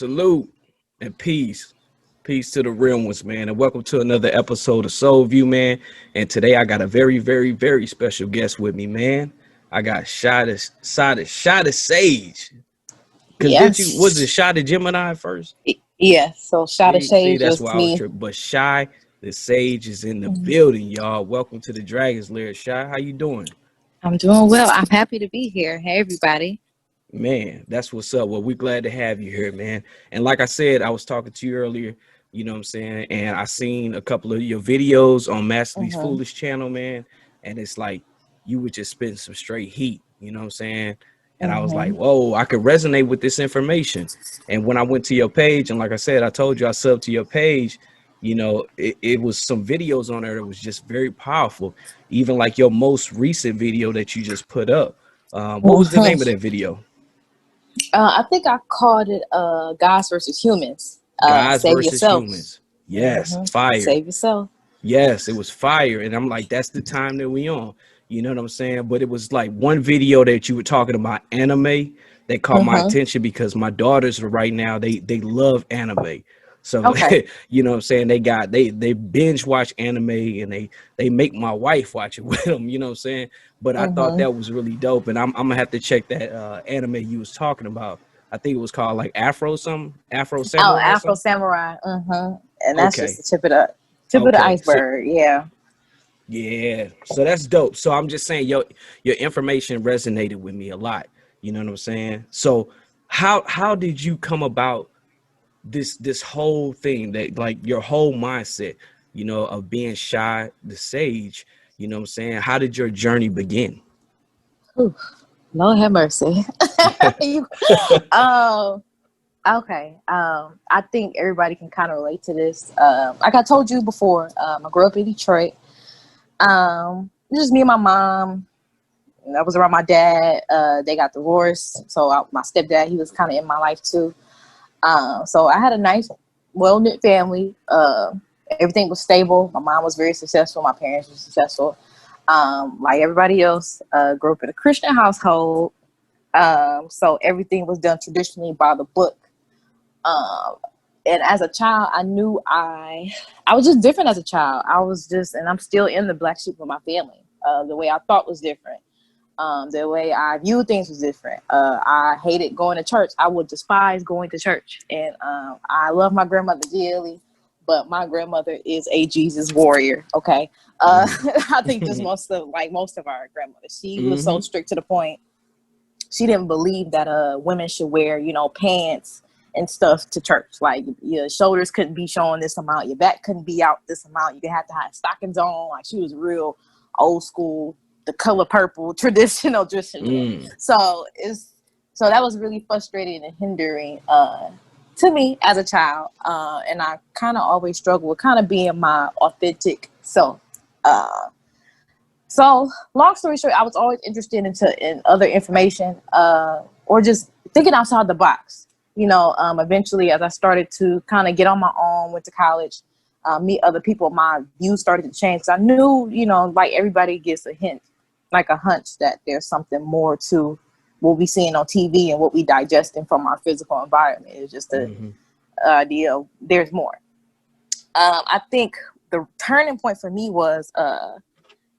Salute and peace. Peace to the real ones, man. And welcome to another episode of Soul View, man. And today I got a very, very, very special guest with me, man. I got Shy the Sage. Cause did you was it Yes. Shy the Gemini first? Yeah. So Shot of See, Shade that's was why I was me. tripping. But Shy the Sage is in the Mhm. building, y'all. Welcome to the Dragon's Lair. Shy, how you doing? I'm doing well. I'm happy to be here. Hey, everybody. Man, that's what's up. Well, we're glad to have you here, man. And like I said, I was talking to you earlier, you know what I'm saying? And I seen a couple of your videos on Masterly's hmm Foolish channel, man. And it's like you were just spitting some straight heat, you know what I'm saying? And I was like, hmm whoa, I could resonate with this information. And when I went to your page, and like I said, I told you I subbed to your page, it was some videos on there that was just very powerful. Even like your most recent video that you just put up. What was the hmm name of that video? I think I called it Gods versus Humans. Gods Save versus yourself. humans. Yes, hmm fire. Save yourself. Yes, it was fire. And I'm like, that's the time that we on. You know what I'm saying? But it was like one video that you were talking about anime that caught my hmm attention because my daughters right now, they love anime. So Okay. you know what I'm saying? They binge watch anime and they make my wife watch it with them, you know what I'm saying? But I thought hmm that was really dope. And I'm gonna have to check that anime you was talking about. I think it was called like Afro something, Afro Oh, Samurai or Afro something. Samurai. And that's just Okay. the tip of the Okay. So iceberg. Yeah. yeah, so that's dope. So I'm just saying your information resonated with me a lot. You know what I'm saying? So how did you come about this whole thing that like your whole mindset, of being shy, the sage, you know what I'm saying? How did your journey begin? Whew. Lord have mercy. you, um, Okay. I think everybody can kind of relate to this. Like I told you before, I grew up in Detroit. Just me and my mom. I was around my dad. They got divorced, so my stepdad, he was kind of in my life too. So I had a nice, well knit family. Everything was stable. My mom was very successful. My parents were successful. Like everybody else, grew up in a Christian household. So everything was done traditionally by the book. Um, and as a child, I knew I was just different as a child. I was just, and I'm still in the black sheep of my family. The way I thought was different. The way I viewed things was different. I hated going to church. I would despise going to church. And I love my grandmother dearly, but my grandmother is a Jesus warrior. Okay. Mm. I think just most of our grandmothers, she was so Mm-hmm. strict to the point she didn't believe that women should wear, pants and stuff to church. Like your shoulders couldn't be showing this amount, your back couldn't be out this amount. You had to have stockings on. Like she was real old school, the color purple, traditional dressing room. Mm. So that was really frustrating and hindering to me as a child. And I kind of always struggled with kind of being my authentic self. Uh, so, long story short, I was always interested in other information, or just thinking outside the box. Eventually, as I started to kind of get on my own, went to college, meet other people, my views started to change. So I knew, like everybody gets a hint, like a hunch that there's something more to what we seeing on TV and what we digesting from our physical environment. It's just the Mm-hmm. idea of there's more. I think the turning point for me was.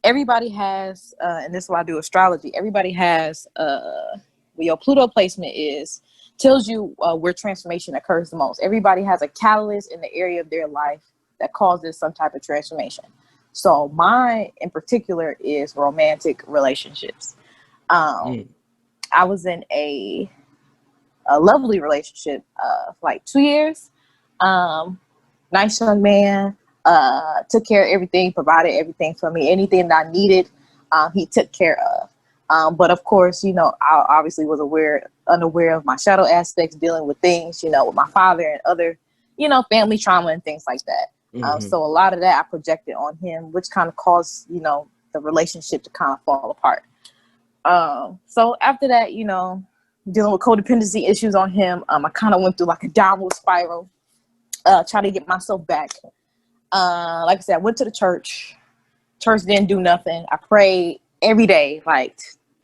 Everybody has, and this is why I do astrology. Everybody has where your Pluto placement is tells you where transformation occurs the most. Everybody has a catalyst in the area of their life that causes some type of transformation. So mine in particular is romantic relationships. Um, Mm. I was in a lovely relationship for like 2 years. Um, Nice young man, took care of everything, provided everything for me. Anything that I needed, he took care of. But of course, I obviously was unaware of my shadow aspects, dealing with things, with my father and other, family trauma and things like that. Mm-hmm. So a lot of that I projected on him, which kind of caused, the relationship to kind of fall apart. So after that, dealing with codependency issues on him, I kind of went through like a downward spiral, trying to get myself back. Like I said, I went to the church. Church didn't do nothing. I prayed every day, like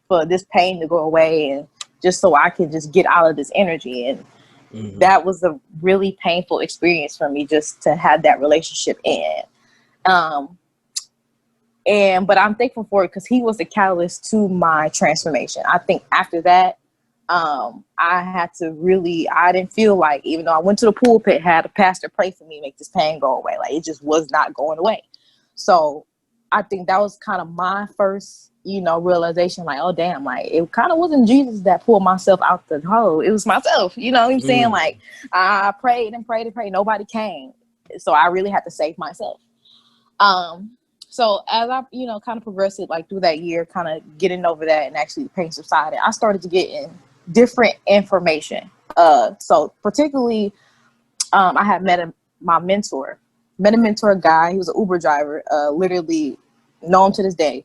for this pain to go away and just so I could just get out of this energy. And that was a really painful experience for me just to have that relationship end. Um, but I'm thankful for it because he was the catalyst to my transformation. I think after that, I had to really, I didn't feel like, even though I went to the pulpit, had a pastor pray for me, make this pain go away. Like, it just was not going away. So I think that was kind of my first, realization, like, oh damn, like it kind of wasn't Jesus that pulled myself out the hole. It was myself. You know what I'm saying? Like, I prayed and prayed and prayed. Nobody came. So I really had to save myself. So as I, kind of progressed like through that year, kind of getting over that and actually the pain subsided, I started to get in different information. So particularly, I had met a mentor guy. He was an Uber driver, literally known to this day.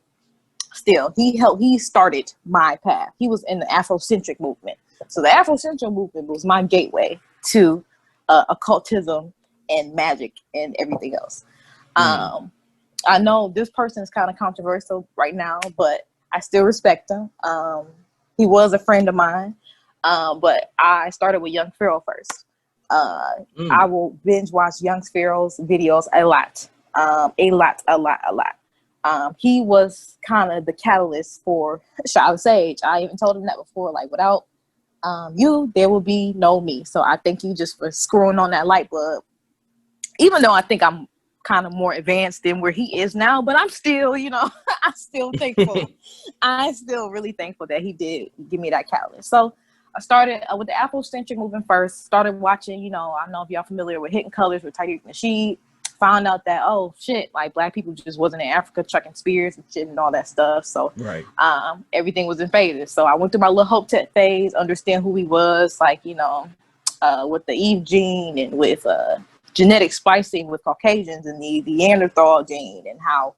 Still, he started my path. He was in the Afrocentric movement. So the Afrocentric movement was my gateway to occultism and magic and everything else. I know this person is kind of controversial right now, but I still respect him. He was a friend of mine, but I started with Young Pharaoh first. I will binge watch Young Pharaoh's videos a lot. He was kind of the catalyst for Shy Sage. I even told him that before, like, without you, there will be no me. So I thank you just for screwing on that light bulb. Even though I think I'm kind of more advanced than where he is now, but I'm still, I'm still thankful. I'm still really thankful that he did give me that catalyst. So I started with the Afrocentric movement first, started watching, I don't know if y'all familiar with Hidden Colors with Tariq Nasheed, found out that, oh shit, like Black people just wasn't in Africa chucking spears and shit and all that stuff. So everything was in phases. So I went through my little hope tech phase, understand who he was, like, with the Eve gene and with genetic splicing with Caucasians and the Neanderthal gene and how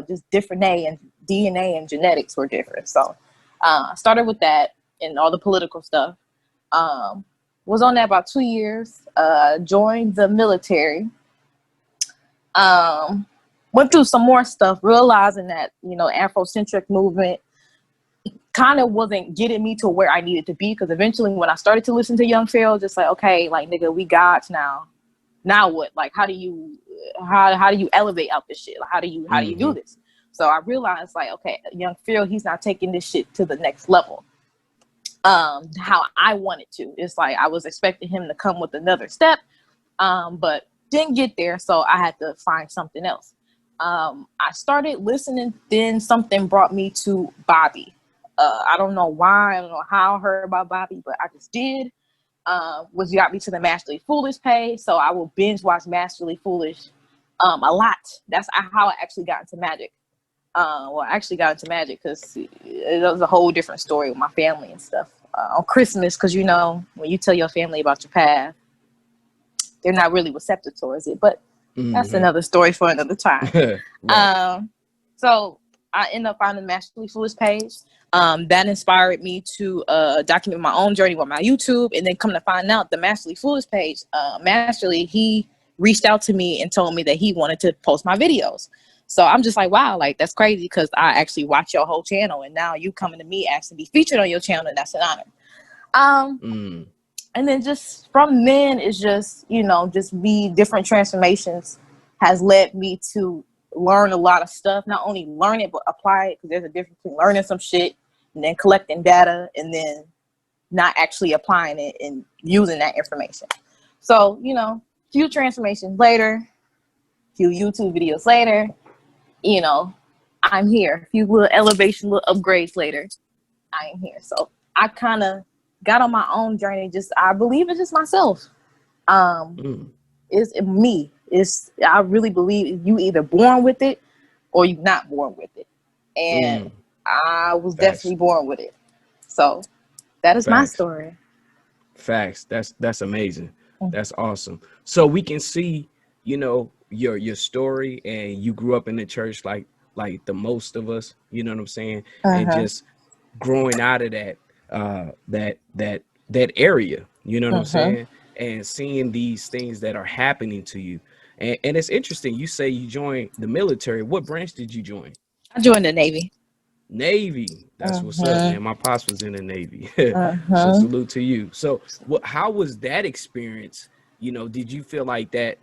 just different DNA and genetics were different. So I started with that and all the political stuff. Was on that about 2 years, joined the military. Went through some more stuff, realizing that, Afrocentric movement kind of wasn't getting me to where I needed to be. Because eventually when I started to listen to Young Pharaoh, just like, okay, like, nigga, we gods now. Now what? Like, how do you elevate out this shit? Like, how do you do this? So I realized, like, okay, Young Pharaoh, he's not taking this shit to the next level. How I wanted to. It's like I was expecting him to come with another step, but didn't get there. So I had to find something else. I started listening. Then something brought me to Bobby. I don't know why. I don't know how I heard about Bobby, but I just did. Was got me to the Masterly Foolish page, so I will binge watch Masterly Foolish a lot. That's how I actually got into magic. I actually got into magic because it was a whole different story with my family and stuff. On Christmas, because when you tell your family about your path, they're not really receptive towards it, but that's another story for another time. So I ended up finding the Masterly Foolish page. That inspired me to document my own journey with my YouTube, and then come to find out the Masterly Foolish page, Masterly, he reached out to me and told me that he wanted to post my videos. So I'm just like, wow, like that's crazy because I actually watch your whole channel, and now you coming to me asking to be featured on your channel, and that's an honor. And then just from then, it's just, just me, different transformations has led me to learn a lot of stuff. Not only learn it, but apply it, because there's a difference between learning some shit and then collecting data and then not actually applying it and using that information. So, few transformations later, few YouTube videos later, I'm here. A few little elevation, little upgrades later, I am here. So I kind of got on my own journey. I believe it's just myself. It's me. I really believe you either born with it or you're not born with it. And I was definitely born with it. So that is my story. Facts. That's amazing. That's awesome. So we can see, your story, and you grew up in the church like the most of us, you know what I'm saying? And just growing out of that area, you know what I'm saying? And seeing these things that are happening to you. And it's interesting. You say you joined the military. What branch did you join? I joined the Navy. Navy. That's what's up, Mm-hmm. man. My pops was in the Navy. So Mm-hmm. salute to you. So what how was that experience? You know, did you feel like that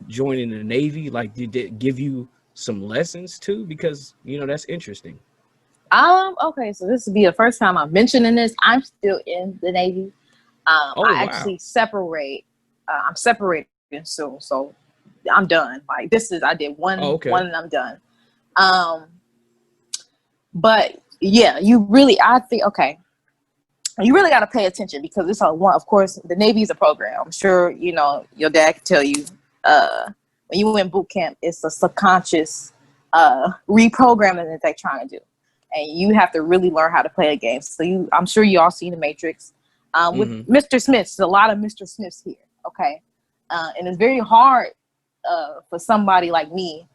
joining the Navy, like did it give you some lessons too? Because you know that's interesting. Okay, so this will be the first time I'm mentioning this. I'm still in the Navy. Oh I wow. actually separate. I'm separating soon, so I'm done. Like this is, I did Oh, one okay. and I'm done. Um, but yeah, you really, I think, okay, you really got to pay attention because it's a one. Of course, the Navy is a program. I'm sure you know your dad can tell you. When you in boot camp, it's a subconscious reprogramming that they're trying to do, and you have to really learn how to play a game. So I'm sure you all seen the Matrix with Mm-hmm. Mr. Smiths. There's a lot of Mr. Smiths here. Okay, and it's very hard for somebody like me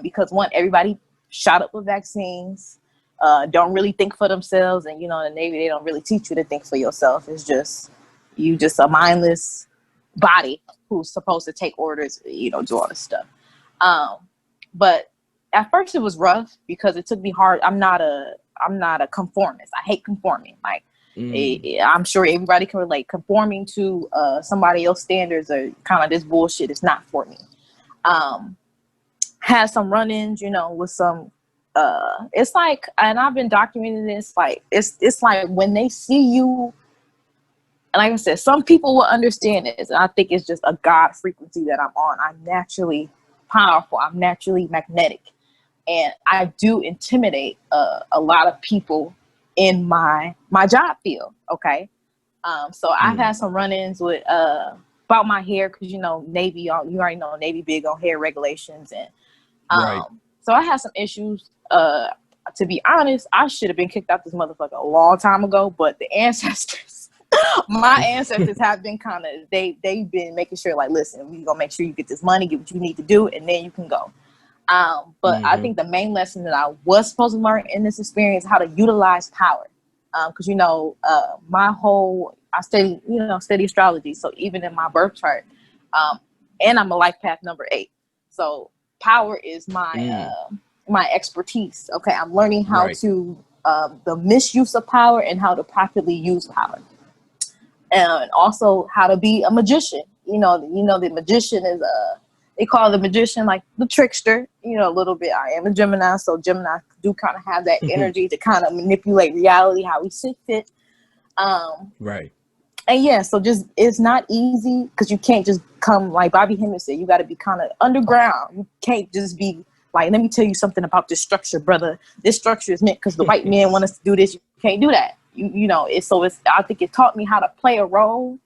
because one, everybody shot up with vaccines, don't really think for themselves, and you know, in the Navy, they don't really teach you to think for yourself. It's just you just a mindless body who's supposed to take orders, you know, do all this stuff. Um, but at first, it was rough because it took me hard. I'm not a conformist. I hate conforming. Like Mm. I'm sure everybody can relate. Conforming to somebody else's standards or kind of this bullshit is not for me. Um, had some run-ins, you know, with some it's like, and I've been documenting this, like it's like when they see you, and like I said, some people will understand this, and I think it's just a God frequency that I'm on. I'm naturally powerful, I'm naturally magnetic, and I do intimidate a lot of people in my job field. Okay. So I've Mm. had some run-ins with about my hair, because you know Navy, you already know Navy big on hair regulations, and Right. so I had some issues. To be honest, I should have been kicked out this motherfucker a long time ago. But the ancestors, my ancestors have been kind of they've been making sure, like, listen, we gonna make sure you get this money, get what you need to do, and then you can go. But I Mm-hmm. think the main lesson that I was supposed to learn in this experience is how to utilize power. Because you know, I study astrology. So even in my birth chart, um, and I'm a life path number 8. So power is Mm. my expertise. Okay, I'm learning how Right. to the misuse of power and how to properly use power, and also how to be a magician. The magician is they call the magician like the trickster. You know, a little bit. I am a Gemini, so Gemini do kind of have that energy to kind of manipulate reality how we see fit. Um, Right. and yeah, so just it's not easy because you can't just come like Bobby Hemming said. You got to be kind of underground. You can't just be like, let me tell you something about this structure, brother. This structure is meant because the white man want us to do this. You can't do that. You know it's so it's. I think it taught me how to play a role,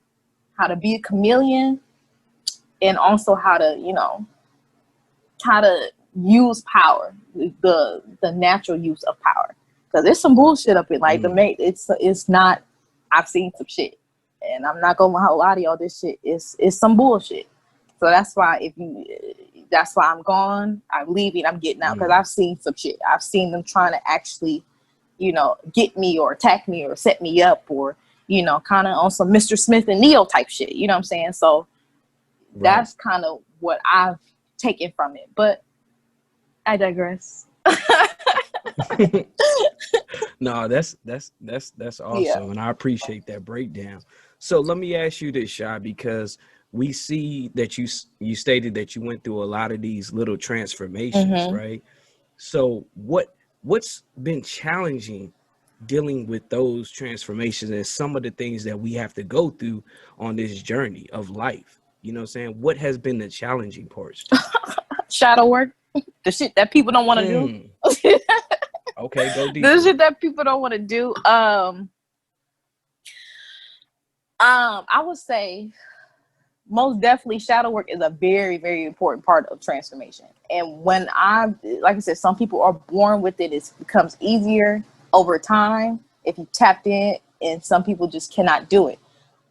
how to be a chameleon, and also how to use power, the natural use of power. Because there's some bullshit up in like the Mm. mate. It's not. I've seen some shit, and I'm not gonna lie to y'all. This shit is some bullshit. So that's why that's why I'm gone. I'm leaving. I'm getting out because Mm. I've seen some shit. I've seen them trying to actually, get me or attack me or set me up or kind of on some Mr. Smith and Neo type shit. You know what I'm saying? So Right. that's kind of what I've taken from it. But I digress. No, that's Yeah. awesome, and I appreciate that breakdown. So let me ask you this, Shy, because we see that you stated that you went through a lot of these little transformations, Mm-hmm. right? So what's been challenging dealing with those transformations and some of the things that we have to go through on this journey of life? You know what I'm saying? What has been the challenging parts to you? Shadow work, the shit that people don't want to do. Mm, okay, go The deeper. shit that people don't want to do. I would say most definitely shadow work is a very, very important part of transformation. And like I said, some people are born with it. It becomes easier over time if you tapped in, and some people just cannot do it.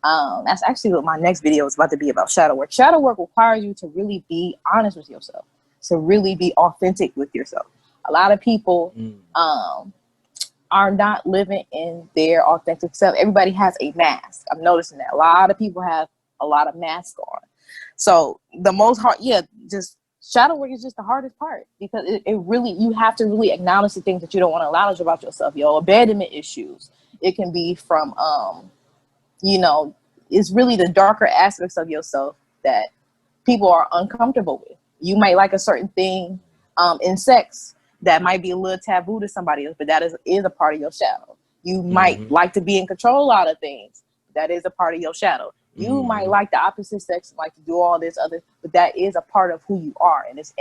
That's actually what my next video is about to be about. Shadow work. Shadow work requires you to really be honest with yourself, to really be authentic with yourself. A lot of people Mm, are not living in their authentic self. Everybody has a mask. I'm noticing that a lot of people have a lot of masks on. So the most hard, yeah, just shadow work is just the hardest part, because it really, you have to really acknowledge the things that you don't want to acknowledge about yourself. Your abandonment issues. It can be from, you know, it's really the darker aspects of yourself that people are uncomfortable with. You might like a certain thing in sex that might be a little taboo to somebody else, but that is a part of your shadow. You might like to be in control of a lot of things. That is a part of your shadow. You might like the opposite sex and like to do all this other, but that is a part of who you are. And it's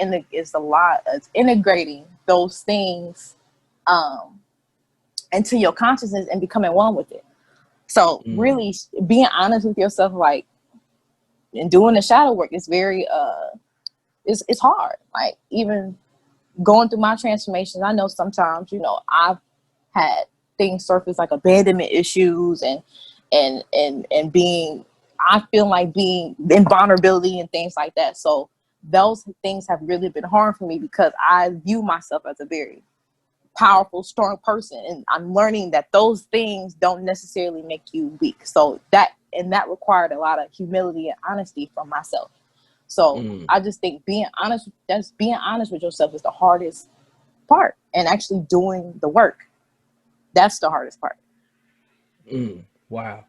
integrating those things into your consciousness and becoming one with it. So really being honest with yourself, like, and doing the shadow work is very it's hard. Like, even going through my transformations, I know sometimes, you know, I've had things surface like abandonment issues and being, I feel like being in vulnerability and things like that. So those things have really been hard for me, because I view myself as a very powerful, strong person, and I'm learning that those things don't necessarily make you weak. So that required a lot of humility and honesty from myself. So I just think being honest with yourself is the hardest part, and actually doing the work, that's the hardest part. Wow.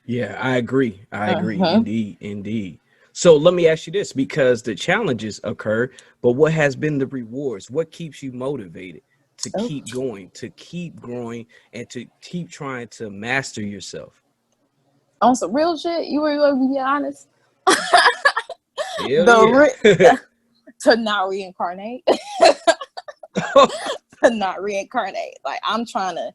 Yeah, I agree. Indeed. So let me ask you this, because the challenges occur, but what has been the rewards? What keeps you motivated to keep going, to keep growing, and to keep trying to master yourself? On some real shit, you were going to be honest. Hell yeah. To not reincarnate. To not reincarnate. Like, I'm trying to,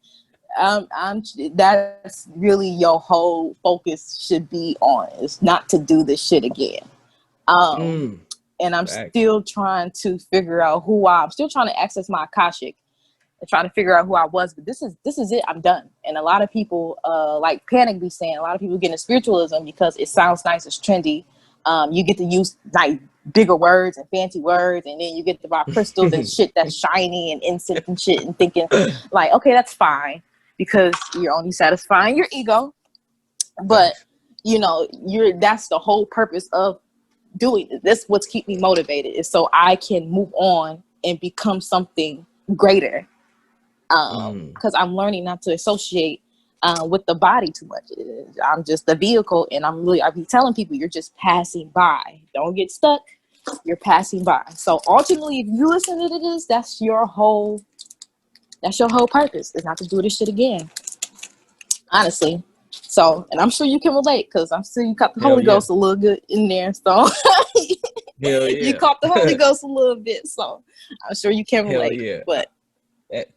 that's really your whole focus should be on, is not to do this shit again. And I'm still trying to figure out I'm still trying to access my Akashic and trying to figure out who I was, but this is it. I'm done. And a lot of people, like Panic be saying, a lot of people get into spiritualism because it sounds nice, it's trendy. You get to use like bigger words and fancy words, and then you get to buy crystals and shit that's shiny and incense and shit, and thinking like, okay, that's fine, because you're only satisfying your ego. But you know, that's the whole purpose of doing it. That's what's keep me motivated, is so I can move on and become something greater. Because I'm learning not to associate with the body too much. I'm just the vehicle, and I be telling people, you're just passing by. Don't get stuck. You're passing by. So ultimately, if you listen to this, that's your whole purpose, is not to do this shit again. Honestly. So, and I'm sure you can relate, because I'm sure you caught the Holy Ghost a little good in there. So you caught the Holy Ghost a little bit. So I'm sure you can relate. But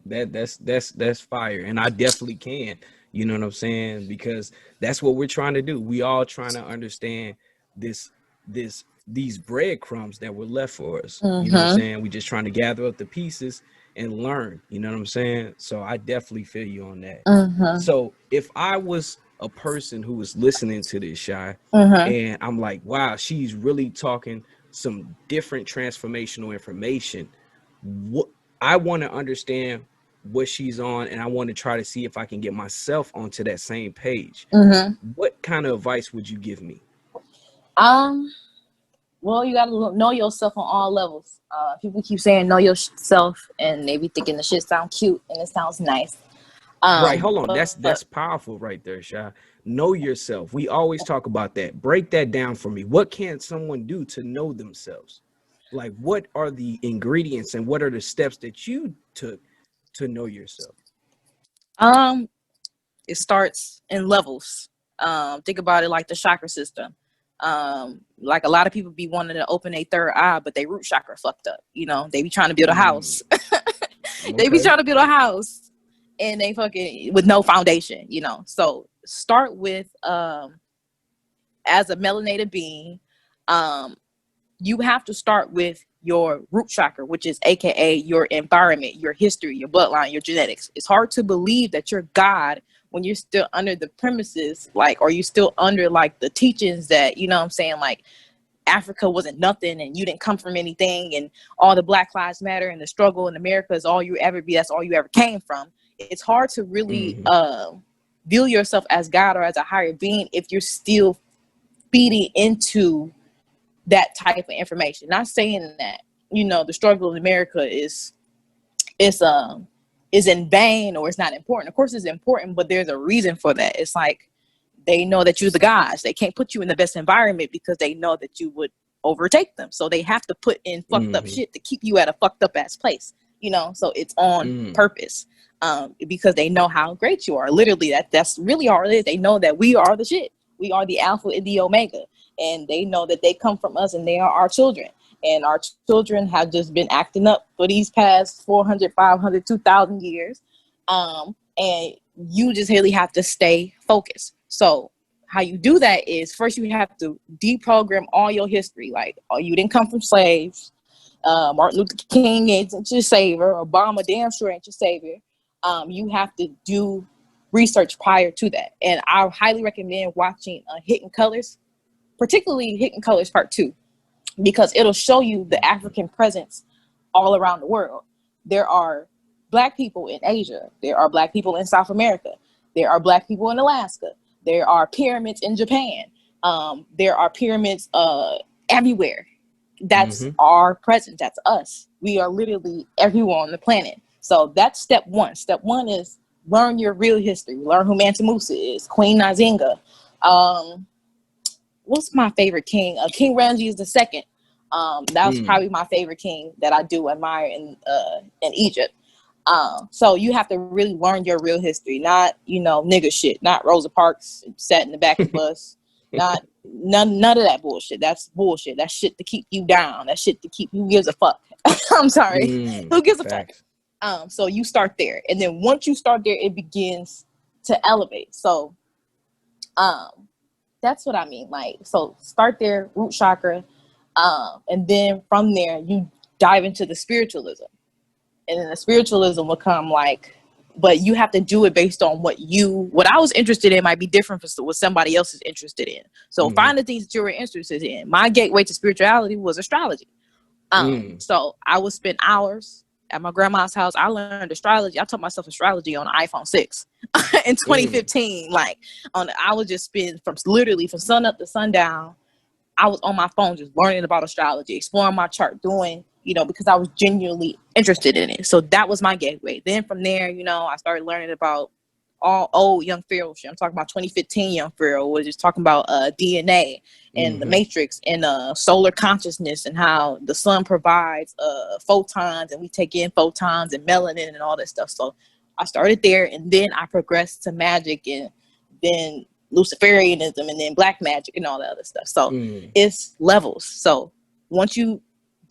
that's fire, and I definitely can. You know what I'm saying? Because that's what we're trying to do. We all trying to understand these breadcrumbs that were left for us. You know what I'm saying? We just trying to gather up the pieces and learn. You know what I'm saying? So I definitely feel you on that. So if I was a person who was listening to this, Shy, and I'm like, wow, she's really talking some different transformational information. What I want to understand what she's on, and I want to try to see if I can get myself onto that same page. What kind of advice would you give me? Well, you gotta know yourself on all levels. People keep saying know yourself, and they be thinking the shit sound cute and it sounds nice. Right, hold on. That's powerful right there, Shy. Know yourself. We always talk about that. Break that down for me. What can someone do to know themselves? Like, what are the ingredients and what are the steps that you took to know yourself? It starts in levels. Think about it like the chakra system. Like, a lot of people be wanting to open a third eye, but they root chakra fucked up. You know, they be trying to build a house. They be trying to build a house, and they fucking with no foundation. You know, so start with as a melanated being, you have to start with your root chakra, which is AKA your environment, your history, your bloodline, your genetics. It's hard to believe that you're God when you're still under the premises, like, or you still under like the teachings that, you know what I'm saying, like Africa wasn't nothing and you didn't come from anything, and all the Black Lives Matter and the struggle in America is all you ever be. That's all you ever came from. It's hard to really view yourself as God or as a higher being if you're still feeding into that type of information. Not saying that you know, the struggle in America is in vain or it's not important. Of course it's important, but there's a reason for that. It's like they know that you're the gods. They can't put you in the best environment because they know that you would overtake them. So they have to put in fucked up shit to keep you at a fucked up ass place, you know? So it's on purpose, because they know how great you are. Literally, that's really all it is. They know that we are the shit. We are the alpha and the omega. And they know that they come from us and they are our children. And our children have just been acting up for these past 400, 500, 2,000 years. And you just really have to stay focused. So how you do that is first you have to deprogram all your history. Like, oh, you didn't come from slaves. Martin Luther King ain't your savior. Obama damn sure ain't your savior. You have to do research prior to that. And I highly recommend watching Hidden Colors, particularly Hidden Colors Part 2, because it'll show you the African presence all around the world. There are Black people in Asia. There are Black people in South America. There are Black people in Alaska. There are pyramids in Japan. There are pyramids everywhere. That's our presence. That's us. We are literally everywhere on the planet. So that's step one. Step one is learn your real history. Learn who Mansa Musa is, Queen Nzinga. What's my favorite king? King Ramses II. That was probably my favorite king that I do admire in Egypt. So you have to really learn your real history, not, you know, nigga shit, not Rosa Parks sat in the back of the bus, not none of that bullshit. That's bullshit. That's shit to keep you down. That shit to keep who gives a fuck. I'm sorry, who gives a fuck? So you start there, and then once you start there, it begins to elevate. So, that's what I mean. Like, so start there, root chakra, and then from there you dive into the spiritualism. And then the spiritualism will come like, but you have to do it based on what I was interested in might be different from what somebody else is interested in. So find the things that you were interested in. My gateway to spirituality was astrology. So I would spend hours at my grandma's house. I learned astrology. I taught myself astrology on an iPhone 6 in 2015. Like, I would just spend from sun up to sundown. I was on my phone just learning about astrology, exploring my chart, doing, you know, because I was genuinely interested in it. So that was my gateway. Then from there, you know, I started learning about all old young Pharaoh shit. I'm talking about 2015 young Pharaoh, was just talking about DNA and the matrix and solar consciousness and how the sun provides photons and we take in photons and melanin and all that stuff. So I started there, and then I progressed to magic and then Luciferianism and then black magic and all that other stuff. So it's levels. So once you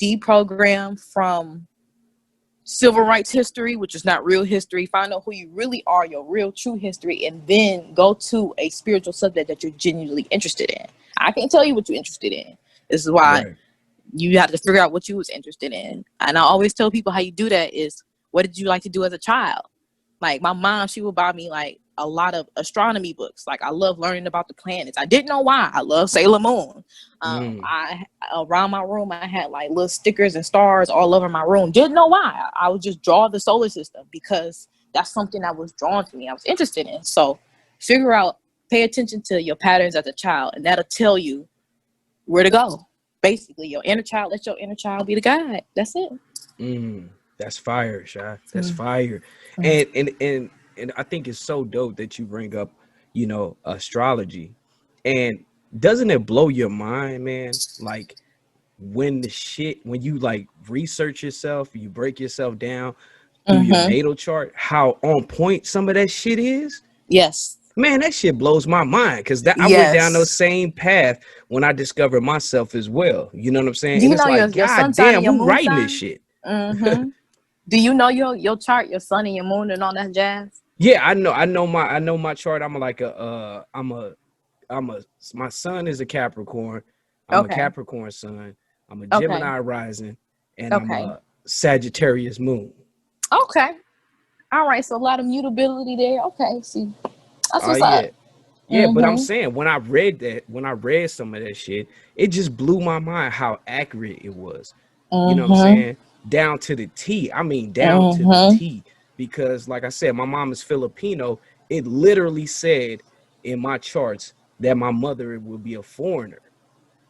deprogram from civil rights history, which is not real history, find out who you really are, your real true history, and then go to a spiritual subject that you're genuinely interested in. I can't tell you what you're interested in. This is why you have to figure out what you was interested in. And I always tell people how you do that is, what did you like to do as a child? Like my mom, she would buy me like a lot of astronomy books. Like I love learning about the planets. I didn't know why. I love Sailor Moon. I around my room I had like little stickers and stars all over my room. Didn't know why. I would just draw the solar system because that's something that was drawn to me. I was interested in. So figure out, pay attention to your patterns as a child, and that'll tell you where to go. Basically, your inner child, let your inner child be the guide. That's it. That's fire, Shy. That's fire. And I think it's so dope that you bring up, you know, astrology. And doesn't it blow your mind, man? Like when you like research yourself, you break yourself down through your natal chart, how on point some of that shit is. Yes. Man, that shit blows my mind, because I went down those same path when I discovered myself as well. You know what I'm saying? Do you and it's know like, your sun God sign damn, and your who moon writing sign? this shit? Do you know your chart, your sun and your moon and all that jazz? Yeah, I know my chart. I'm like my son is a Capricorn. I'm a Capricorn sun. I'm a Gemini rising, and I'm a Sagittarius moon. Okay. All right. So a lot of mutability there. Okay. See, that's what's Yeah. up. Yeah, but I'm saying when I read some of that shit, it just blew my mind how accurate it was. You know what I'm saying? Down to the T. I mean, down to the T. Because like I said, my mom is Filipino. It literally said in my charts that my mother would be a foreigner.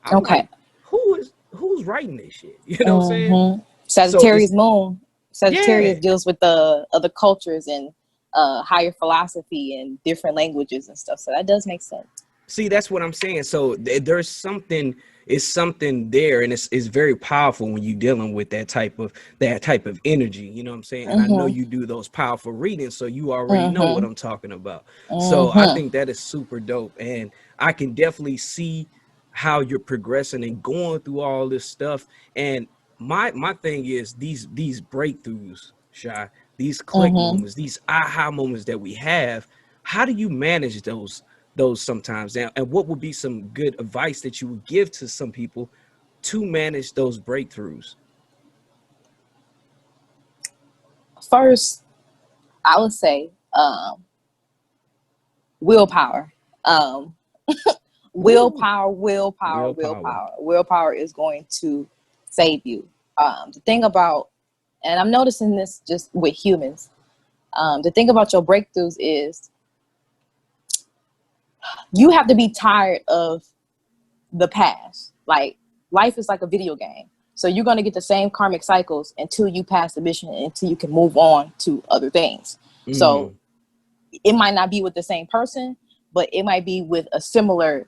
I'm like, who's who's writing this shit? You know what I'm saying? So Sagittarius moon. Sagittarius yeah. deals with the other cultures and higher philosophy and different languages and stuff. So that does make sense. See, that's what I'm saying. So there's something, it's something there, and it's very powerful when you're dealing with that type of energy. You know what I'm saying? And I know you do those powerful readings, so you already know what I'm talking about. So I think that is super dope, and I can definitely see how you're progressing and going through all this stuff. And my thing is these breakthroughs, Shy, these click moments, these aha moments that we have. How do you manage those sometimes, and what would be some good advice that you would give to some people to manage those breakthroughs? First, I would say willpower. Um, Woo. Willpower. Willpower is going to save you. The thing about, and I'm noticing this just with humans, the thing about your breakthroughs is you have to be tired of the past. Like, life is like a video game. So you're going to get the same karmic cycles until you pass the mission, until you can move on to other things. So it might not be with the same person, but it might be with a similar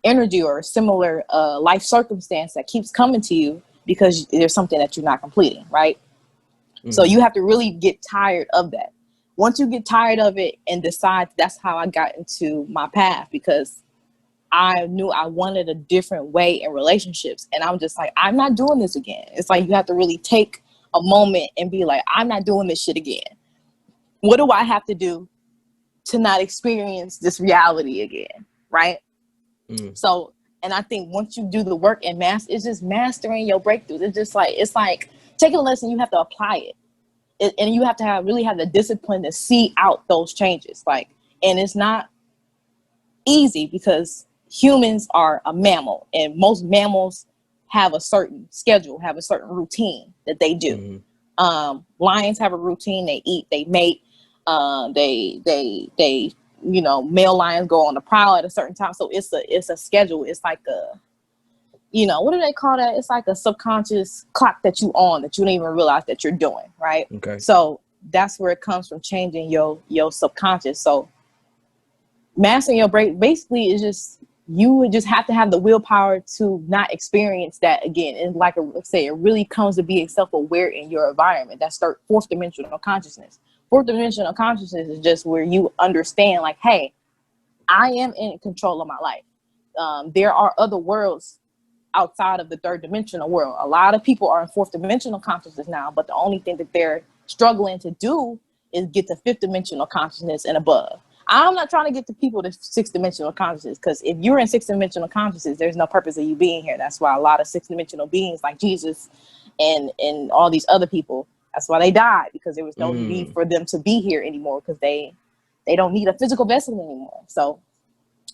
energy or a similar life circumstance that keeps coming to you because there's something that you're not completing, right? So you have to really get tired of that. Once you get tired of it and decide, that's how I got into my path, because I knew I wanted a different way in relationships. And I'm just like, I'm not doing this again. It's like you have to really take a moment and be like, I'm not doing this shit again. What do I have to do to not experience this reality again? Right? So, and I think once you do the work and it's just mastering your breakthroughs. It's like taking a lesson, you have to apply it. And you have to really have the discipline to see out those changes. Like, and it's not easy because humans are a mammal, and most mammals have a certain schedule, have a certain routine that they do. Lions have a routine. They eat, they mate, they male lions go on the prowl at a certain time. So it's a schedule. It's like what do they call that? It's like a subconscious clock that you on that you don't even realize that you're doing, right? Okay. So that's where it comes from, changing your subconscious. So mastering your break basically is just, you would just have to have the willpower to not experience that again. And like I say, it really comes to being self-aware in your environment. That's fourth dimensional consciousness. Fourth dimensional consciousness is just where you understand, like, hey, I am in control of my life. There are other worlds outside of the third dimensional world. A lot of people are in fourth dimensional consciousness now, but the only thing that they're struggling to do is get to fifth dimensional consciousness and above. I'm not trying to get the people to sixth dimensional consciousness, because if you're in sixth dimensional consciousness, there's no purpose of you being here. That's why a lot of sixth dimensional beings like Jesus and all these other people, that's why they died, because there was no need for them to be here anymore, because they don't need a physical vessel anymore. So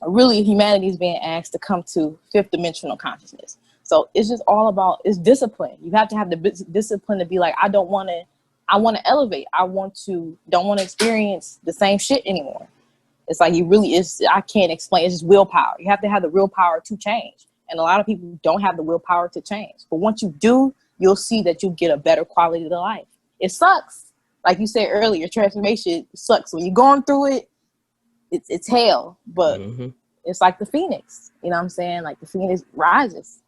really, humanity is being asked to come to fifth dimensional consciousness. So it's just all about, it's discipline. You have to have the discipline to be like, I want to elevate. Don't want to experience the same shit anymore. It's like, I can't explain. It's just willpower. You have to have the willpower to change. And a lot of people don't have the willpower to change. But once you do, you'll see that you get a better quality of life. It sucks. Like you said earlier, transformation sucks. When you're going through it, it's hell. But it's like the phoenix. You know what I'm saying? Like the phoenix rises.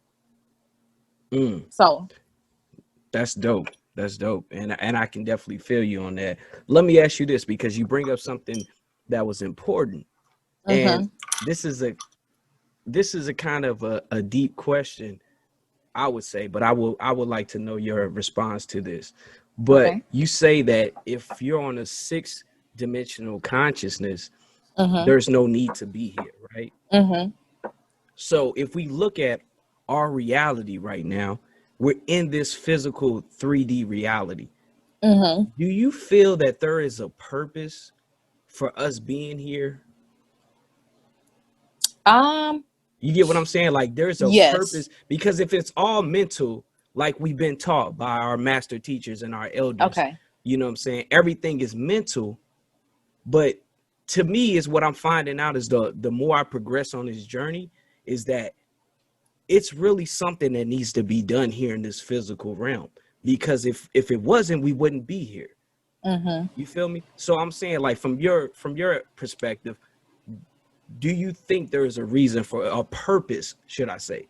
So That's dope. That's dope. And I can definitely feel you on that. Let me ask you this, because you bring up something that was important. And this is a kind of a deep question, I would say, but I would like to know your response to this. But you say that if you're on a sixth dimensional consciousness, there's no need to be here, right? So if we look at our reality right now, we're in this physical 3D reality. Do you feel that there is a purpose for us being here? You get what I'm saying? Like, there's a purpose, because if it's all mental, like we've been taught by our master teachers and our elders, you know what I'm saying? Everything is mental. But to me, is what I'm finding out is the more I progress on this journey, is that it's really something that needs to be done here in this physical realm, because if it wasn't, we wouldn't be here. Mm-hmm. You feel me? So I'm saying, like, from your perspective, do you think there is a reason, for a purpose, should I say,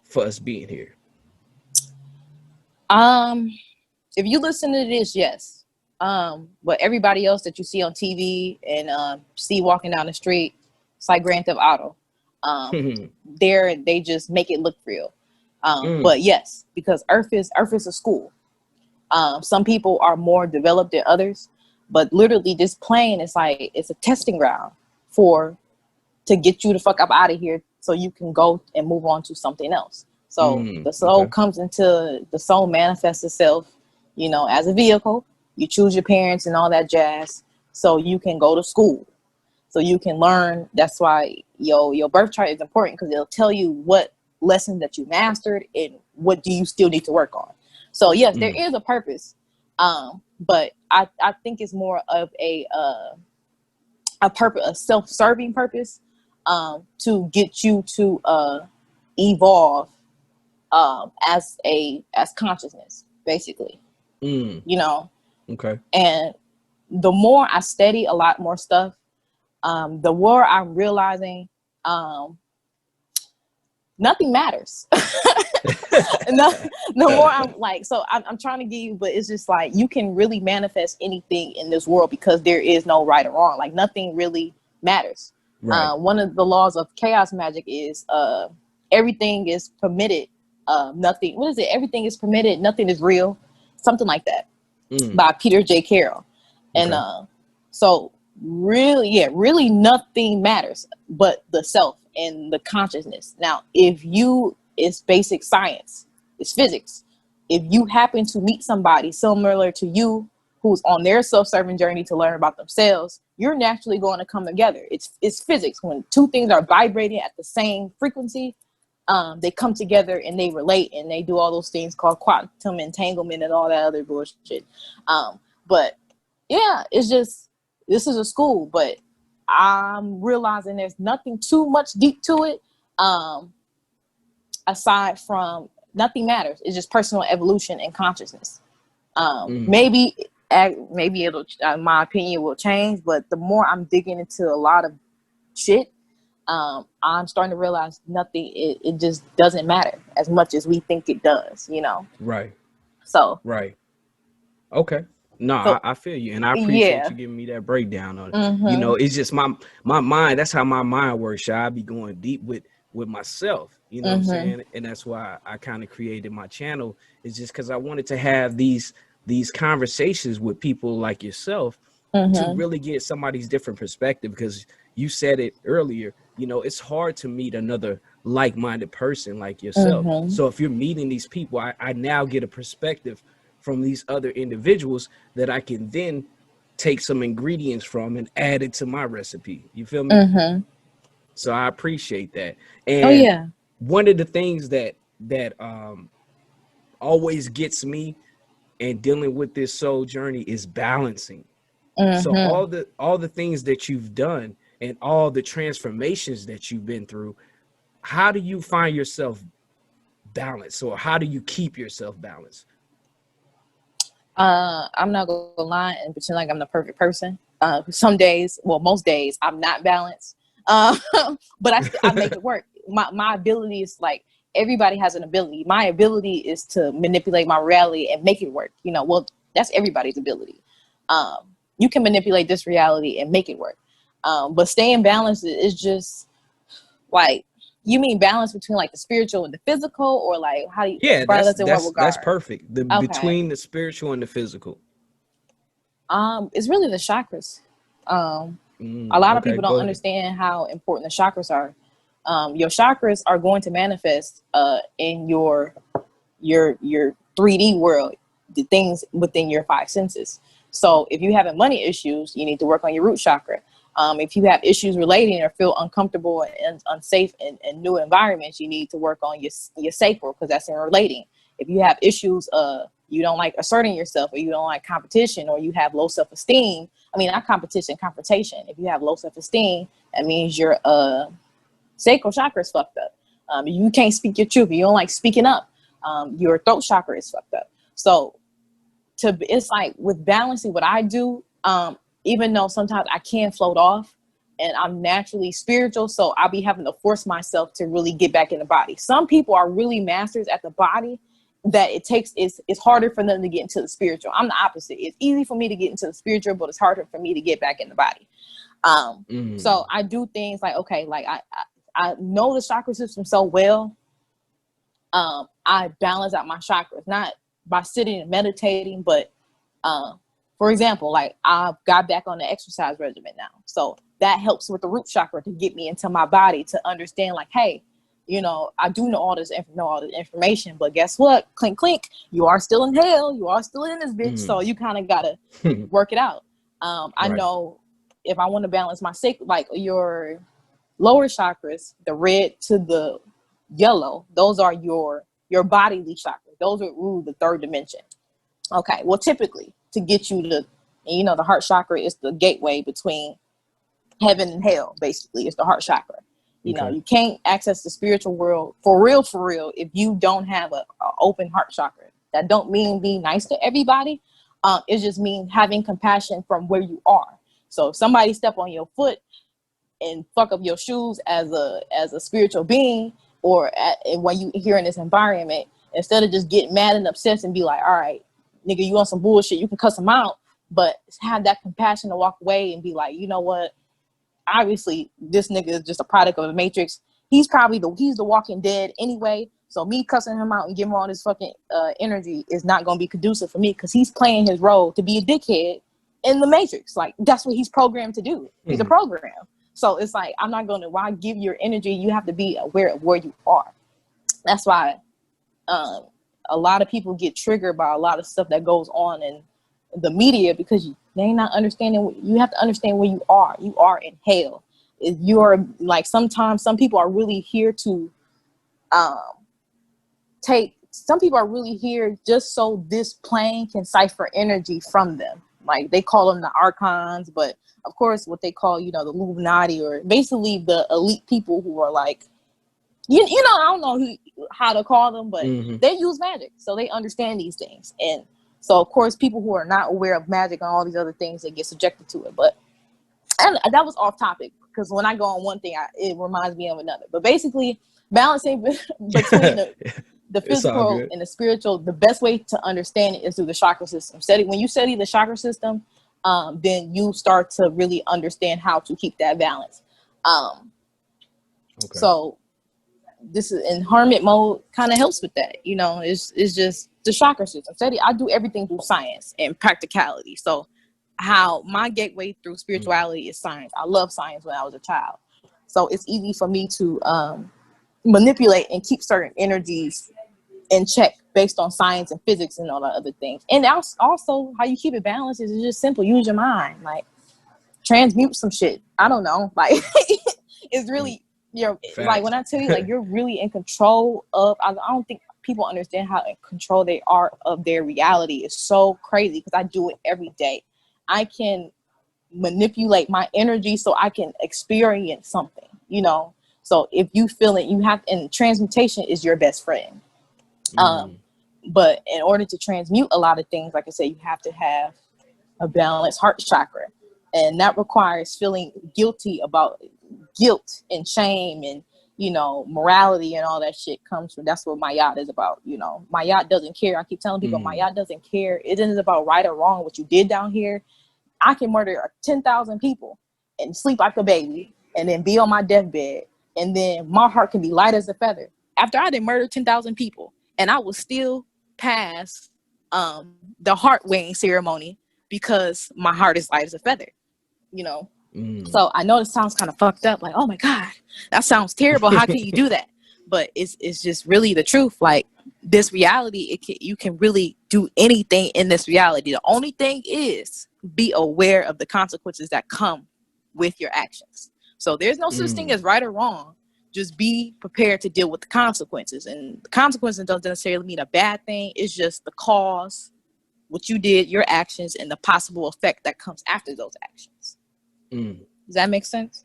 for us being here? Um, if you listen to this, yes. But everybody else that you see on TV and see walking down the street, it's like Grand Theft Auto. They just make it look real. Mm, But yes, because Earth is a school. Some people are more developed than others, but literally this plane is like it's a testing ground for to get you the fuck up out of here so you can go and move on to something else. So the soul okay. comes into the soul manifests itself, as a vehicle. You choose your parents and all that jazz so you can go to school. So you can learn. That's why your birth chart is important, because it'll tell you what lessons that you mastered and what do you still need to work on. So yes, there Mm, is a purpose. But I think it's more of a purpose, a self-serving purpose, to get you to evolve as consciousness, basically. mm, You know, okay. and the more I study a lot more stuff, the more I'm realizing nothing matters. no, the more I'm like, so I'm trying to give you, but it's just like you can really manifest anything in this world because there is no right or wrong. Like nothing really matters. Right. One of the laws of chaos magic is everything is permitted. Nothing. What is it? Everything is permitted. Nothing is real. Something like that, Mm, by Peter J. Carroll. And okay. so really, yeah, really nothing matters but the self and the consciousness. Now, if you, it's basic science, it's physics. If you happen to meet somebody similar to you who's on their self-serving journey to learn about themselves, you're naturally going to come together. It's physics. When two things are vibrating at the same frequency, they come together and they relate and they do all those things called quantum entanglement and all that other bullshit. But yeah, it's just, this is a school, but I'm realizing there's nothing too much deep to it. Aside from nothing matters. It's just personal evolution and consciousness. Mm, Maybe it'll, my opinion will change, but the more I'm digging into a lot of shit, I'm starting to realize nothing. It just doesn't matter as much as we think it does. right. So Right. Okay. No, I, so I feel you, and I appreciate yeah. you giving me that breakdown on it. Mm-hmm. It's just my mind. That's how my mind works. Shy. I be going deep with myself. You know what I'm Mm-hmm. saying? And that's why I kind of created my channel. It's just because I wanted to have these conversations with people like yourself to Mm-hmm. really get somebody's different perspective. Because you said it earlier. It's hard to meet another like-minded person like yourself. Mm-hmm. So if you're meeting these people, I now get a perspective from these other individuals that I can then take some ingredients from and add it to my recipe. You feel me? Mm-hmm. So I appreciate that. Oh And yeah. one of the things that always gets me in dealing with this soul journey is balancing. So Mm-hmm. all the things that you've done and all the transformations that you've been through, how do you find yourself balanced, or how do you keep yourself balanced? I'm not gonna lie and pretend like I'm the perfect person. Some days, well, most days, I'm not balanced. Uh, but I make it work. My ability is like, everybody has an ability. My ability is to manipulate my reality and make it work. Well, that's everybody's ability. Um, you can manipulate this reality and make it work. But staying balanced is just like, you mean balance between like the spiritual and the physical, or like how do you Yeah, that's balance in what that's that's regard? perfect. The Okay. between the spiritual and the physical. It's really the chakras. A lot of Okay, people don't go ahead. understand how important the chakras are. Your chakras are going to manifest in your 3D world, the things within your five senses. So if you having money issues, you need to work on your root chakra. If you have issues relating or feel uncomfortable and unsafe in new environments, you need to work on your sacral, because that's in relating. If you have issues, you don't like asserting yourself, or you don't like competition, or you have low self-esteem. I mean, not competition, confrontation. If you have low self-esteem, that means your sacral chakra is fucked up. You can't speak your truth. You don't like speaking up. Your throat chakra is fucked up. So it's like with balancing what I do, even though sometimes I can float off and I'm naturally spiritual, so I'll be having to force myself to really get back in the body. Some people are really masters at the body that it's harder for them to get into the spiritual. I'm the opposite. It's easy for me to get into the spiritual, but it's harder for me to get back in the body. So I do things like, okay, like I know the chakra system so well. I balance out my chakras, not by sitting and meditating, but for example, like I got back on the exercise regimen now. So that helps with the root chakra to get me into my body to understand like, hey, you know, I do know all this information, but guess what? Clink, clink, you are still in hell. You are still in this bitch. So you kind of got to work it out. I know if I want to balance my like your lower chakras, the red to the yellow, those are your bodily chakras. Those are the third dimension. Okay, well, typically to get you to, you know, the heart chakra is the gateway between heaven and hell. Basically, it's the heart chakra. You know, you can't access the spiritual world for real, if you don't have a open heart chakra. That don't mean be nice to everybody. It just means having compassion from where you are. So if somebody step on your foot and fuck up your shoes as a spiritual being, or when you here in this environment, instead of just getting mad and upset and be like, all right, nigga, you on some bullshit, you can cuss them out, but have that compassion to walk away and be like, you know what? Obviously, this nigga is just a product of the Matrix. He's the Walking Dead anyway. So me cussing him out and giving him all this fucking energy is not going to be conducive for me, because he's playing his role to be a dickhead in the Matrix. Like, that's what he's programmed to do. He's a program. So it's like, I'm not going to, why give your energy? You have to be aware of where you are. That's why a lot of people get triggered by a lot of stuff that goes on in the media, because they're not understanding. You have to understand where you are. You are in hell. You are like, sometimes some people are really here to some people are really here just so this plane can cipher energy from them. Like, they call them the archons, but of course what they call, you know, the Illuminati, or basically the elite people who are like, you know, I don't know how to call them, but they use magic, so they understand these things. And so of course people who are not aware of magic and all these other things, they get subjected to it. And that was off topic, because when I go on one thing, it reminds me of another. But basically, balancing between the physical and the spiritual, the best way to understand it is through the chakra system. When you study the chakra system, then you start to really understand how to keep that balance. So this is in hermit mode, kind of helps with that. You know, it's just the chakra system. I do everything through science and practicality. So how my gateway through spirituality is science. I love science when I was a child. So it's easy for me to manipulate and keep certain energies in check based on science and physics and all the other things. And also how you keep it balanced is just simple. Use your mind. Like, transmute some shit. I don't know. Like, it's really, like, when I tell you, like, you're really in control of, I don't think people understand how in control they are of their reality. It's so crazy, because I do it every day. I can manipulate my energy so I can experience something, you know. So if you feel it, and transmutation is your best friend. But in order to transmute a lot of things, like I said, you have to have a balanced heart chakra, and that requires feeling guilty about guilt and shame, and, you know, morality and all that shit comes from. That's what my yacht is about. You know, my yacht doesn't care. I keep telling people my yacht doesn't care. It isn't about right or wrong what you did down here. I can murder 10,000 people and sleep like a baby, and then be on my deathbed, and then my heart can be light as a feather. After I did murder 10,000 people, and I will still pass the heart weighing ceremony, because my heart is light as a feather, you know. So I know it sounds kind of fucked up, like, oh my God, that sounds terrible. How can you do that? But it's just really the truth. Like, this reality, you can really do anything in this reality. The only thing is, be aware of the consequences that come with your actions. So there's no such thing as right or wrong. Just be prepared to deal with the consequences. And the consequences doesn't necessarily mean a bad thing. It's just the cause, what you did, your actions, and the possible effect that comes after those actions. Does that make sense?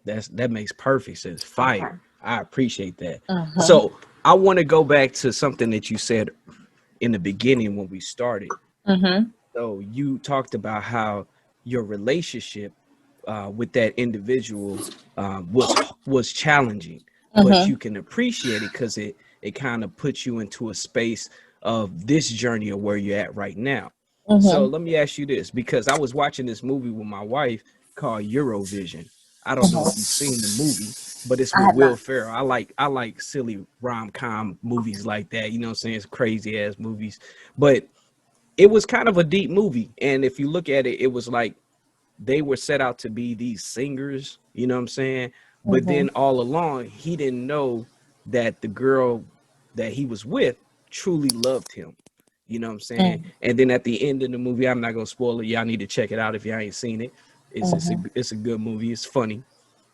That makes perfect sense. Fire. I appreciate that. Mm-hmm. So I want to go back to something that you said in the beginning when we started. Mm-hmm. So you talked about how your relationship with that individual was challenging, but Mm-hmm. you can appreciate it because it kind of puts you into a space of this journey of where you're at right now. So Mm-hmm. let me ask you this, because I was watching this movie with my wife called Eurovision. I don't know if you've Mm-hmm. seen the movie, but it's I with have Will not. Ferrell. I like silly rom-com movies like that. You know what I'm saying? It's crazy ass movies. But it was kind of a deep movie. And if you look at it, it was like they were set out to be these singers, you know what I'm saying? But Mm-hmm. then all along, he didn't know that the girl that he was with truly loved him. You know what I'm saying? Mm-hmm. And then at the end of the movie, I'm not gonna spoil it. Y'all need to check it out if y'all ain't seen it. Mm-hmm. It's a good movie. It's funny.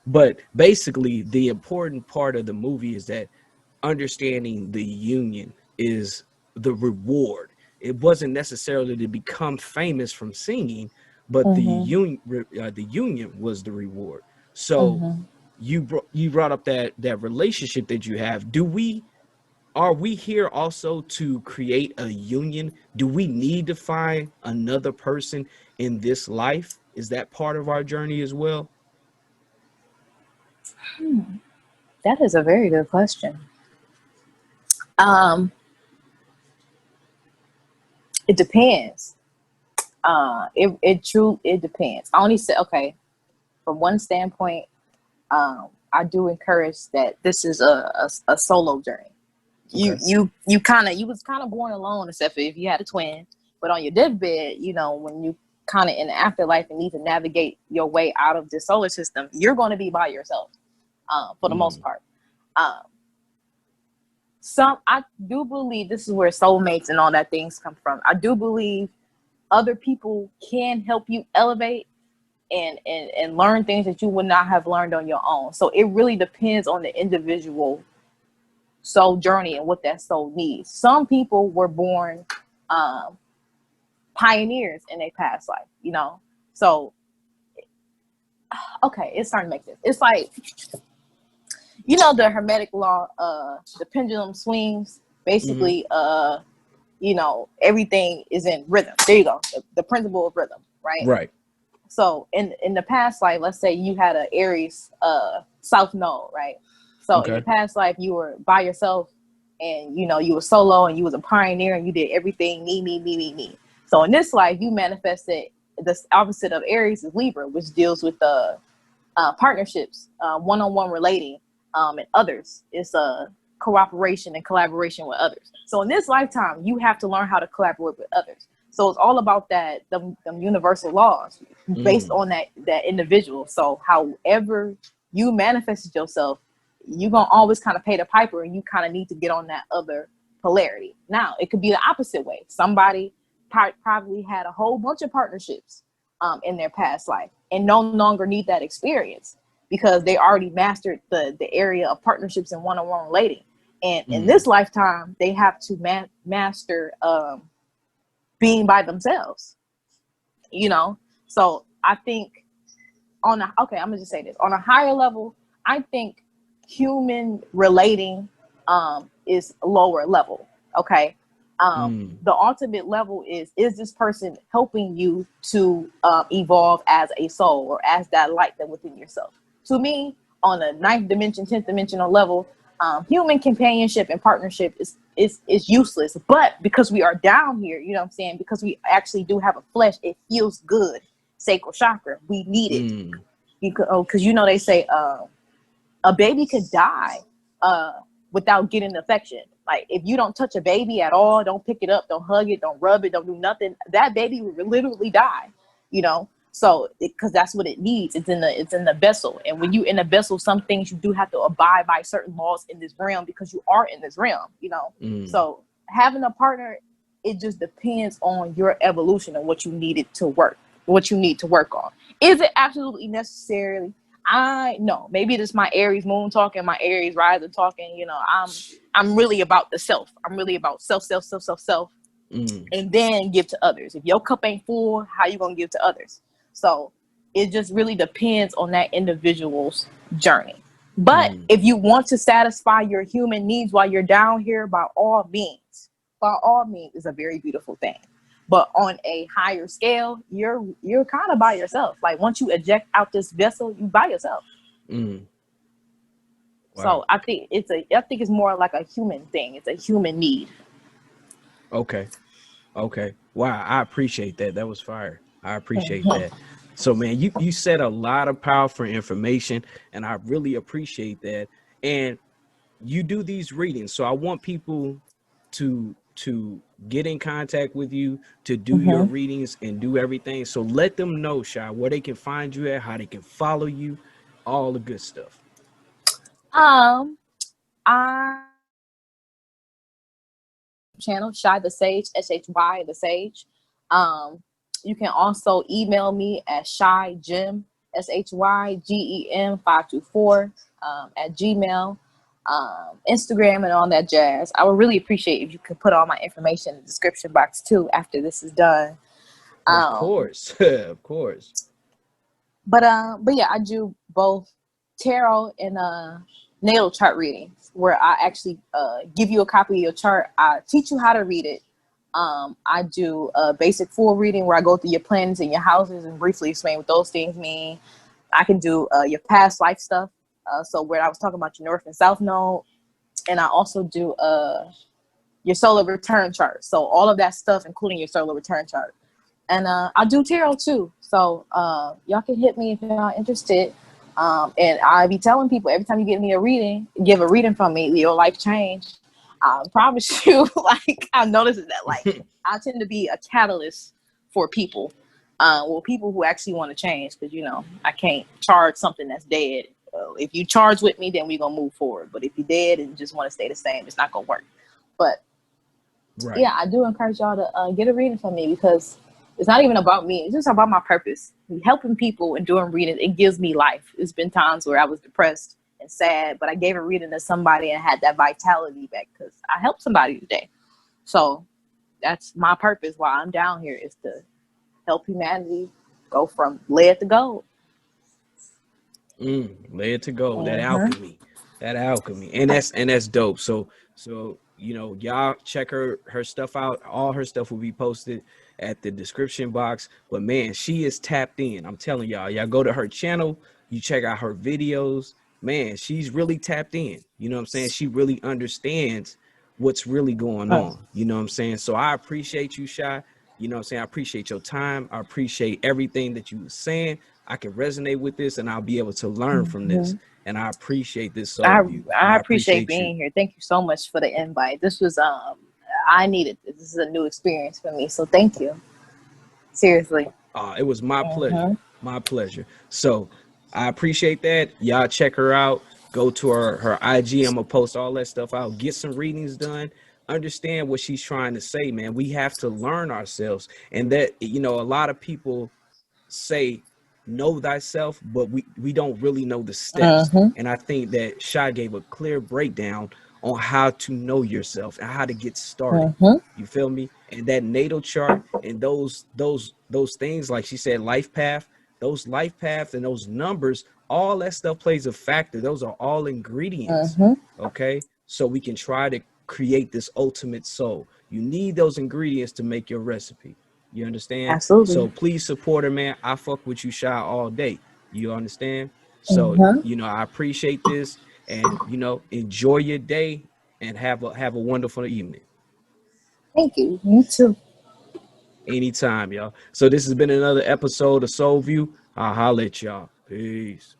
But basically, the important part of the movie is that understanding the union is the reward. It wasn't necessarily to become famous from singing, but Mm-hmm. the union was the reward. So Mm-hmm. you brought up that relationship that you have. Do we are we here also to create a union? Do we need to find another person in this life? Is that part of our journey as well? That is a very good question. Um, it depends. It depends. I only say okay. From one standpoint, I do encourage that this is a solo journey. Okay. You was kind of born alone, except for if you had a twin. But on your deathbed, when you kind of in the afterlife and need to navigate your way out of the solar system, you're going to be by yourself, for the most Mm, part. Um, I do believe this is where soulmates and all that things come from. I do believe other people can help you elevate and learn things that you would not have learned on your own. So it really depends on the individual soul journey and what that soul needs. Some people were born um, pioneers in their past life. So okay, it's starting to make sense. It's like the hermetic law, the pendulum swings. hmm. Basically, everything is in rhythm. There you go. The principle of rhythm, right? Right. So in the past life, let's say you had an Aries South Node, right? So in your Okay. past life, you were by yourself, and you were solo, and you was a pioneer, and you did everything me, me, me, me, me. So in this life, you manifested the opposite of Aries is Libra, which deals with partnerships, one-on-one relating, and others. It's a cooperation and collaboration with others. So in this lifetime, you have to learn how to collaborate with others. So it's all about them universal laws based Mm, on that individual. So however you manifested yourself, you're gonna always kind of pay the piper, and you kind of need to get on that other polarity. Now it could be the opposite way. Somebody probably had a whole bunch of partnerships in their past life and no longer need that experience because they already mastered the area of partnerships and one-on-one relating. And in mm. this lifetime, they have to master being by themselves, you know? So I think okay, I'm gonna just say this. On a higher level, I think human relating is lower level. Okay. Mm, The ultimate level is this person helping you to evolve as a soul or as that light that within yourself? To me, on a ninth dimension, 10th dimensional level, human companionship and partnership is useless. But because we are down here, you know what I'm saying? Because we actually do have a flesh, it feels good. Sacral chakra, we need it. mm, Because they say a baby could die uh, without getting affection. Like if you don't touch a baby at all, don't pick it up, don't hug it, don't rub it, don't do nothing, that baby will literally die. You know, so because that's what it needs. It's in the vessel, and when you in the vessel, some things you do have to abide by certain laws in this realm because you are in this realm. mm, So having a partner, it just depends on your evolution and what you needed to work, what you need to work on. Is it absolutely necessarily? I know maybe this is my Aries moon talking, my Aries rising talking. I'm really about the self. I'm really about self, self, self, self, self, mm. and then give to others. If your cup ain't full, how you gonna give to others? So it just really depends on that individual's journey. But if you want to satisfy your human needs while you're down here, by all means, is a very beautiful thing. But on a higher scale, you're kind of by yourself. Like once you eject out this vessel, you by yourself. Wow. So I think it's more like a human thing. It's a human need. Okay. Wow, I appreciate that. That was fire. I appreciate that. So man, you said a lot of powerful information, and I really appreciate that. And you do these readings, so I want people to get in contact with you, to do your readings and do everything. So let them know, Shy, where they can find you at, how they can follow you, all the good stuff. Um, I channel Shy the Sage, SHY the Sage. Um, you can also email me at shygem, SHYGEM 524 at Gmail, Instagram, and all that jazz. I would really appreciate if you could put all my information in the description box too after this is done. Of course. Of course. But yeah, I do both tarot and natal chart readings where I actually give you a copy of your chart. I teach you how to read it. I do a basic full reading where I go through your planets and your houses and briefly explain what those things mean. I can do your past life stuff. So where I was talking about your north and south node, and I also do your solar return chart. So all of that stuff, including your solar return chart. And I do tarot too. So y'all can hit me if y'all interested. And I be telling people every time you give a reading from me, your life change. I promise you, like I noticed that like I tend to be a catalyst for people. People who actually want to change, because I can't charge something that's dead. If you charge with me, then we're gonna move forward. But if you're dead and just want to stay the same, it's not gonna work. But yeah, I do encourage y'all to get a reading from me, because it's not even about me. It's just about my purpose. Helping people and doing readings, it gives me life. It's been times where I was depressed and sad, but I gave a reading to somebody and had that vitality back because I helped somebody today. So that's my purpose while I'm down here, is to help humanity go from lead to gold. Lead to gold. That alchemy. And that's dope. So y'all check her stuff out. All her stuff will be posted at the description box. But man, she is tapped in. I'm telling y'all go to her channel, you check out her videos. Man, she's really tapped in. You know what I'm saying? She really understands what's really going on. You know what I'm saying? So I appreciate you, Shy. You know what I'm saying? I appreciate your time. I appreciate everything that you were saying. I can resonate with this, and I'll be able to learn from this. And I appreciate this soul view. I I appreciate appreciate you. being here. Thank you so much for the invite. This was I needed this. This is a new experience for me. So thank you. Seriously. It was my pleasure. My pleasure. So I appreciate that. Y'all check her out. Go to her IG. I'm gonna post all that stuff out. Get some readings done. Understand what she's trying to say, man. We have to learn ourselves. And that, a lot of people say know thyself, but we don't really know the steps. And I think that Shy gave a clear breakdown on how to know yourself and how to get started. You feel me? And that natal chart and those things, like she said, life path, those life paths and those numbers, all that stuff plays a factor. Those are all ingredients. Okay. So we can try to create this ultimate soul. You need those ingredients to make your recipe. You understand? Absolutely. So please support her, man. I fuck with you, Shy, all day. You understand? So, I appreciate this, and enjoy your day and have a wonderful evening. Thank you. You too. Anytime, y'all. So this has been another episode of Soul View. I'll holler at y'all. Peace.